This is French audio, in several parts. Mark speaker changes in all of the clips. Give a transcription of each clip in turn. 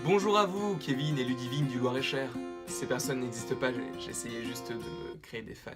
Speaker 1: Bonjour à vous, Kevin et Ludivine du Loir-et-Cher. Ces personnes n'existent pas, j'essayais juste de me créer des fans.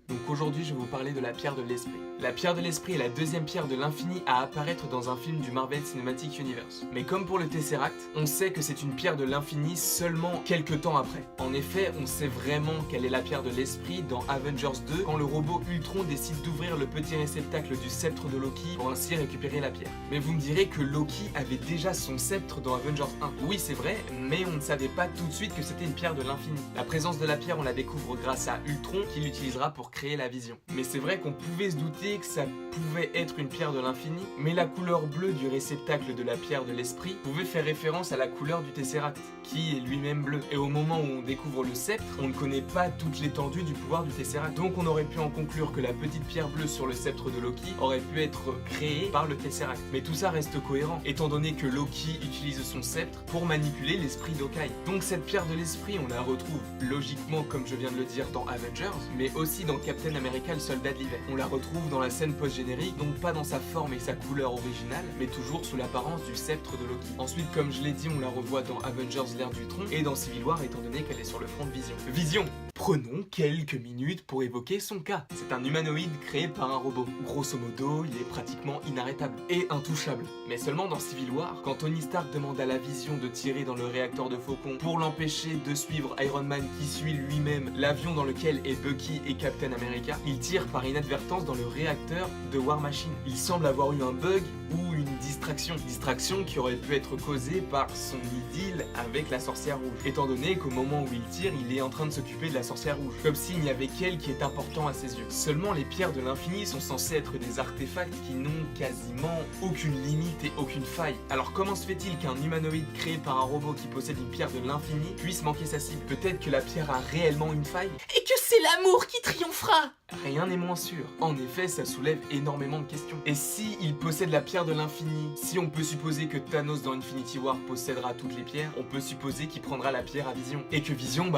Speaker 1: Donc aujourd'hui, je vais vous parler de la pierre de l'esprit. La pierre de l'esprit est la deuxième pierre de l'infini à apparaître dans un film du Marvel Cinematic Universe. Mais comme pour le Tesseract, on sait que c'est une pierre de l'infini seulement quelques temps après. En effet, on sait vraiment quelle est la pierre de l'esprit dans Avengers 2 quand le robot Ultron décide d'ouvrir le petit réceptacle du sceptre de Loki pour ainsi récupérer la pierre. Mais vous me direz que Loki avait déjà son sceptre dans Avengers 1. Oui, c'est vrai, mais on ne savait pas tout de suite que c'était une pierre de l'infini. La présence de la pierre, on la découvre grâce à Ultron qui l'utilisera pour créer la vision. Mais c'est vrai qu'on pouvait se douter que ça pouvait être une pierre de l'infini, mais la couleur bleue du réceptacle de la pierre de l'esprit pouvait faire référence à la couleur du Tesseract, qui est lui-même bleu. Et au moment où on découvre le sceptre, on ne connaît pas toute l'étendue du pouvoir du Tesseract. Donc on aurait pu en conclure que la petite pierre bleue sur le sceptre de Loki aurait pu être créée par le Tesseract. Mais tout ça reste cohérent, étant donné que Loki utilise son sceptre pour manipuler l'esprit d'Hawkeye. Donc cette pierre de l'esprit, on la retrouve logiquement, comme je viens de le dire, dans Avengers, mais aussi dans Captain America, le soldat de l'hiver. On la retrouve dans la scène post-générique, donc pas dans sa forme et sa couleur originale, mais toujours sous l'apparence du sceptre de Loki. Ensuite, comme je l'ai dit, on la revoit dans Avengers l'ère d'Ultron et dans Civil War, étant donné qu'elle est sur le front de Vision. Vision! Prenons quelques minutes pour évoquer son cas. C'est un humanoïde créé par un robot. Grosso modo, il est pratiquement inarrêtable et intouchable. Mais seulement dans Civil War, quand Tony Stark demande à la Vision de tirer dans le réacteur de Faucon pour l'empêcher de suivre Iron Man qui suit lui-même l'avion dans lequel est Bucky et Captain America, il tire par inadvertance dans le réacteur de War Machine. Il semble avoir eu un bug ou une distraction qui aurait pu être causée par son idylle avec la sorcière rouge, étant donné qu'au moment où il tire, il est en train de s'occuper de la sorcière rouge, comme s'il n'y avait qu'elle qui est important à ses yeux. Seulement les pierres de l'infini sont censées être des artefacts qui n'ont quasiment aucune limite et aucune faille. Alors comment se fait-il qu'un humanoïde créé par un robot qui possède une pierre de l'infini puisse manquer sa cible? Peut-être que la pierre a réellement une faille et que c'est l'amour qui triomphera. Rien n'est moins sûr. En effet, ça soulève énormément de questions. Et si il possède la pierre de l'infini, si on peut supposer que Thanos dans Infinity War possédera toutes les pierres, on peut supposer qu'il prendra la pierre à Vision. Et que Vision,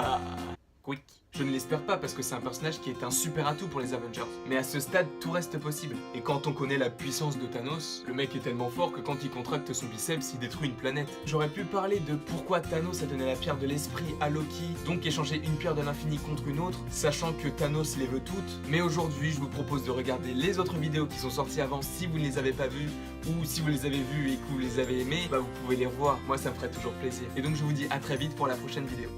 Speaker 1: quick. Je ne l'espère pas parce que c'est un personnage qui est un super atout pour les Avengers. Mais à ce stade, tout reste possible. Et quand on connaît la puissance de Thanos, le mec est tellement fort que quand il contracte son biceps, il détruit une planète. J'aurais pu parler de pourquoi Thanos a donné la pierre de l'esprit à Loki, donc échanger une pierre de l'infini contre une autre, sachant que Thanos les veut toutes. Mais aujourd'hui, je vous propose de regarder les autres vidéos qui sont sorties avant si vous ne les avez pas vues, ou si vous les avez vues et que vous les avez aimées, vous pouvez les revoir. Moi, ça me ferait toujours plaisir. Et donc, je vous dis à très vite pour la prochaine vidéo.